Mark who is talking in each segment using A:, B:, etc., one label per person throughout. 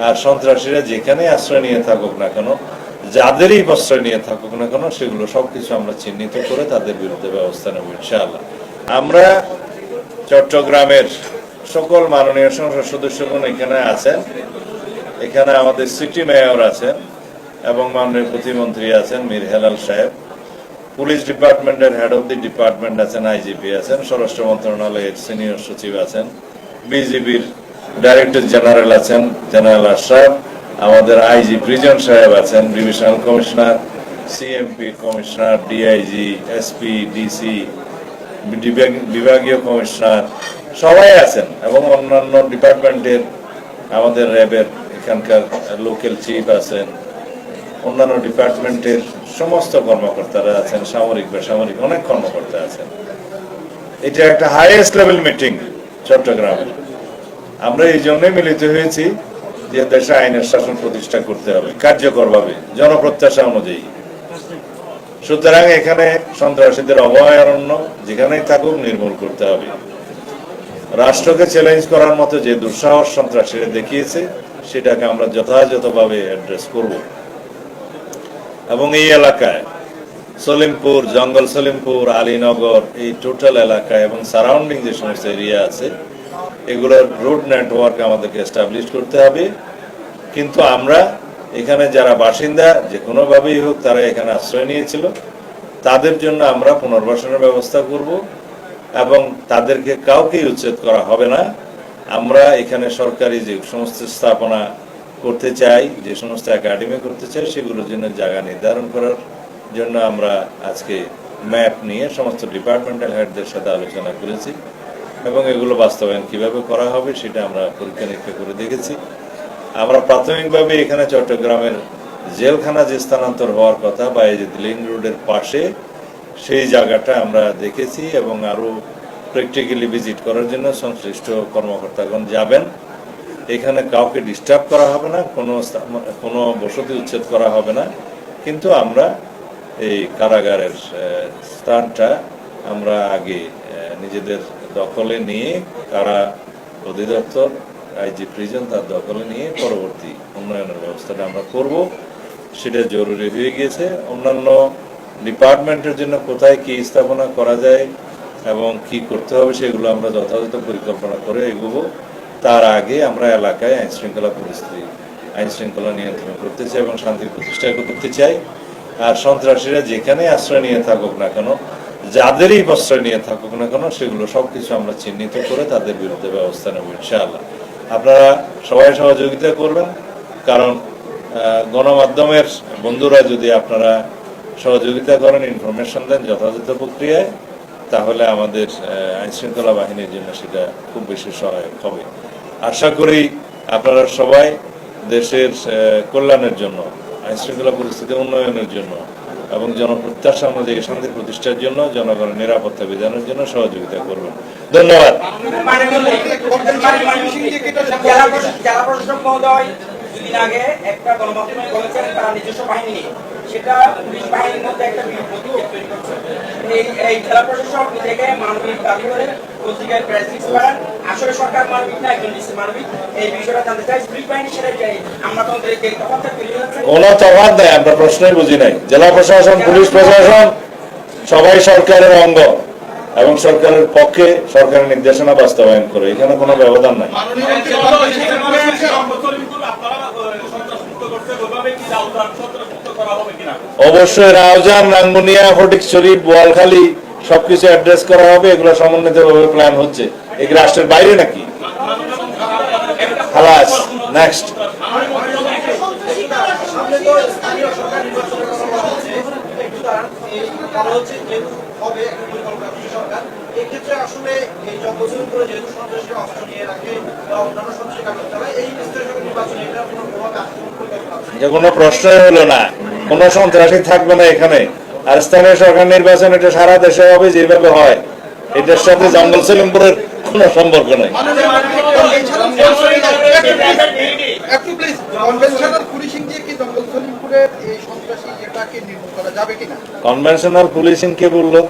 A: আর সন্ত্রাসীরা যেখানে আশ্রয় নিয়ে থাকুক না কেন, যাদেরই প্রশ্রয় নিয়ে থাকুক না কেন, সেগুলো সবকিছু আমরা চিহ্নিত করে তাদের বিরুদ্ধে ব্যবস্থা নেব ইনশাআল্লাহ। আমরা চট্টগ্রামের সকল মাননীয় সংসদ সদস্যগণ এখানে আছেন, এখানে আমাদের সিটি মেয়র আছেন এবং মাননীয় প্রতিমন্ত্রী আছেন মীর হেলাল সাহেব, পুলিশ ডিপার্টমেন্টের হেড অব দি ডিপার্টমেন্ট আছেন, আইজিপি আছেন, স্বরাষ্ট্র মন্ত্রণালয়ের সিনিয়র সচিব আছেন, বিজিবির ডাইরেক্টর জেনারেল আছেন জেনারেল আশরাফ, আমাদের আইজি প্রিজন সাহেব আছেন, divisional commissioner, CMP commissioner, DIG, SP, DC, বিভাগীয় কমিশনার সবাই আছেন এবং অন্যান্য ডিপার্টমেন্টের আমাদের র্যাবের এখানকার লোকাল চিফ আছেন, অন্যান্য ডিপার্টমেন্টের সমস্ত কর্মকর্তারা আছেন, সামরিক বেসামরিক অনেক কর্মকর্তা আছেন। এটা একটা হাইয়েস্ট লেভেল মিটিং চট্টগ্রামের। আমরা এই জন্যই মিলিত হয়েছি যে দেশে আইনের শাসন প্রতিষ্ঠা করতে হবে কার্যকরভাবে, জনপ্রত্যাশা অনুযায়ী। সুতরাং এখানে সন্ত্রাসীদের অভয়ারণ্য যেখানেই থাকুক নির্মূল করতে হবে। রাষ্ট্রকে চ্যালেঞ্জ করার মতো যে দুঃসাহস সন্ত্রাসীরা দেখিয়েছে সেটাকে আমরা যথাযথভাবে অ্যাড্রেস করব। এবং এই এলাকায় সলিমপুর, জঙ্গল সলিমপুর, আলীনগর, এই টোটাল এলাকায় এবং সারাউন্ডিং যে সমস্ত এরিয়া আছে এগুলোর রোড নেটওয়ার্ক আমাদেরকে এস্টাবলিশ করতে হবে। কিন্তু আমরা এখানে যারা বাসিন্দা যে কোনোভাবেই হোক তারা এখানে আশ্রয় নিয়েছিল, তাদের জন্য আমরা পুনর্বাসনের ব্যবস্থা করব এবং তাদেরকে কাউকেই উচ্ছেদ করা হবে না। আমরা এখানে সরকারি যে সমস্ত স্থাপনা করতে চাই, যে সমস্ত একাডেমি করতে চাই, সেগুলোর জন্য জায়গা নির্ধারণ করার জন্য আমরা আজকে ম্যাপ নিয়ে সমস্ত ডিপার্টমেন্টাল হেডদের সাথে আলোচনা করেছি এবং এগুলো বাস্তবায়ন কিভাবে করা হবে সেটা আমরা পরীক্ষা নিরীক্ষা করে দেখেছি। আমরা প্রাথমিকভাবে এখানে চট্টগ্রামের জেলখানা যে স্থানান্তর হওয়ার কথা বা এই যে লিং রোডের পাশে সেই জায়গাটা আমরা দেখেছি এবং আরো প্র্যাকটিক্যালি ভিজিট করার জন্য সংশ্লিষ্ট কর্মকর্তাগণ যাবেন। এখানে কাউকে ডিস্টার্ব করা হবে না, কোনো বসতি উচ্ছেদ করা হবে না, কিন্তু আমরা এই কারাগারের স্থানটা আমরা আগে নিজেদের দখলে নিয়ে, কারা অধিদপ্তর, আইজি প্রিজন তার দখলে নিয়ে পরবর্তী উন্নয়নের ব্যবস্থাটা আমরা করব। সেটা জরুরি হয়ে গিয়েছে। অন্যান্য ডিপার্টমেন্টের জন্য কোথায় কি স্থাপনা করা যায় এবং কি করতে হবে সেগুলো আমরা যথাযথ পরিকল্পনা করে এগোবো। তার আগে আমরা এলাকায় আইন শৃঙ্খলা নিয়ন্ত্রণ করতে চাই এবং শান্তি প্রতিষ্ঠা করতে চাই। আর সন্ত্রাসীরা যেখানে আশ্রয় নিয়ে থাকুক না কেন, যাদেরই প্রশ্রয় নিয়ে থাকুক না কেন, সেগুলো সবকিছু আমরা চিহ্নিত করে তাদের বিরুদ্ধে ব্যবস্থা নেব ইনশাআল্লাহ। আপনারা সবাই সহযোগিতা করবেন, কারণ গণমাধ্যমের বন্ধুরা যদি আপনারা সহযোগিতা করেন, ইনফরমেশন দেন যথাযথ প্রক্রিয়ায়, তাহলে আমাদের আইন শৃঙ্খলা বাহিনীর জন্য সেটা খুব বেশি সহায়ক হবে। আশা করি আপনারা সবাই দেশের কল্যাণের জন্য, আইন শৃঙ্খলা পরিস্থিতি উন্নয়নের জন্য এবং জনপ্রত্যাশা অনুযায়ী শান্তি প্রতিষ্ঠার জন্য, জনগণের নিরাপত্তা বিধানের জন্য সহযোগিতা করবেন। ধন্যবাদ।
B: আগে একটা গণমাধ্যমে বলেছেন তারা নিজস্ব বাহিনী নিয়ে, সেটা পুলিশ বাহিনীর মধ্যে একটা তৈরি করছে। এই জেলা প্রশাসক থেকে মানবিক দাবি করে পত্রিকায় প্রেস রিলিজ করেন, আসলে সরকার মানবিক না একজন মানবিক, এই বিষয়টা জানতে চাই। পুলিশ বাহিনী সেটা আমরা তো
A: কোনো তফাৎ নেই, আমরা প্রশ্নই বুঝি নাই। জেলা প্রশাসন, পুলিশ প্রশাসন সবাই সরকারের অঙ্গ এবং সরকারের পক্ষে সরকারের নির্দেশনা বাস্তবায়ন করে, এখানে কোনো ব্যবধান নাই। অবশ্যই রাউজান, রাঙ্গুনিয়া, ফটিকছড়ি, বোয়ালখালী সবকিছু অ্যাড্রেস করা হবে। এগুলো সমন্বিতভাবে প্ল্যান হচ্ছে। এই রাষ্ট্রের বাইরে নাকি? খালাস, নেক্সট। কোনো প্রশ্নই হলো না, কোন সন্ত্রাসী থাকবে না এখানে। আর স্থানীয় সরকার নির্বাচন এটা সারা দেশে হবে যেভাবে হয়, এটার সাথে জঙ্গল সলিমপুরের কোন সম্পর্ক নেই। কনভেনশনাল পুলিশিং কে বললো?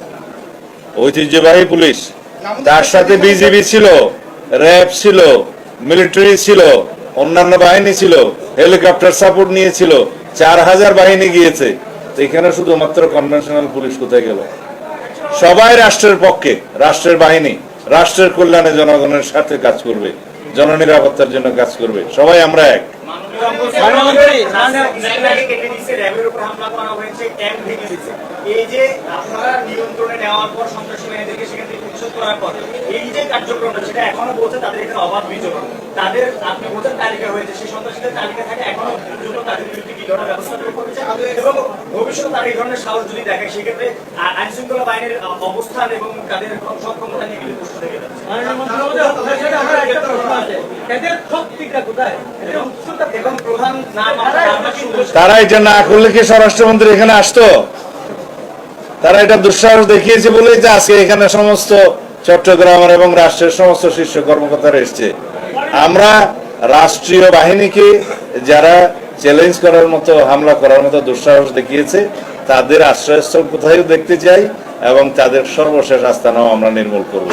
A: ঐতিহ্যবাহী পুলিশ, তার সাথে বিজিবি ছিল, র্যাব ছিল, মিলিটারি ছিল, অন্যান্য বাহিনী ছিল, হেলিকপ্টার সাপোর্ট নিয়েছিল, 4000 বাহিনী গিয়েছে। তো এখানে শুধুমাত্র কনভেনশনাল পুলিশ কোথায় গেল? সবাই রাষ্ট্রের পক্ষে, রাষ্ট্রের বাহিনী রাষ্ট্রের কল্যাণে জনগণের সাথে কাজ করবে, জননিরাপত্তার জন্য কাজ করবে। সবাই আমরা এক।
C: এই যে আপনারা নিয়ন্ত্রণে নেওয়ার পর সন্ত্রাসী বাহিনীদেরকে সেখান থেকে প্রতিশোধ করার পর এই যে কার্যক্রমটা সেটা এখনো বলছে তাদের এখানে অবাধ বিচরণ, তাদের আপনি বলছেন তালিকা হয়েছে, সেই সন্ত্রাসীদের তালিকা থাকে এখনো পর্যন্ত তাদের বিরুদ্ধে কি ধরনের ব্যবস্থা গ্রহণ করেছে এবং ভবিষ্যতে তারা এই ধরনের সাহস যদি দেখে সেক্ষেত্রে আইন শৃঙ্খলা বাহিনীর অবস্থান এবং তাদের সক্ষমতা নিয়ে কিন্তু প্রশ্ন থেকে যাচ্ছে। এবং প্রধান নাম
A: তারা এটা না করলে কি স্বরাষ্ট্রমন্ত্রী এখানে আসতো? তারা এটা দুঃসাহস দেখিয়েছে বলেই যে আজকে এখানে সমস্ত চট্টগ্রামের এবং রাষ্ট্রের সমস্ত শীর্ষ কর্মকর্তারা এসছে। আমরা রাষ্ট্রীয় বাহিনীকে যারা চ্যালেঞ্জ করার মতো, হামলা করার মতো দুঃসাহস দেখিয়েছে, তাদের আশ্রয়স্থল কোথায় দেখতে চাই এবং তাদের সর্বশেষ আস্তানাও আমরা নির্মূল করব।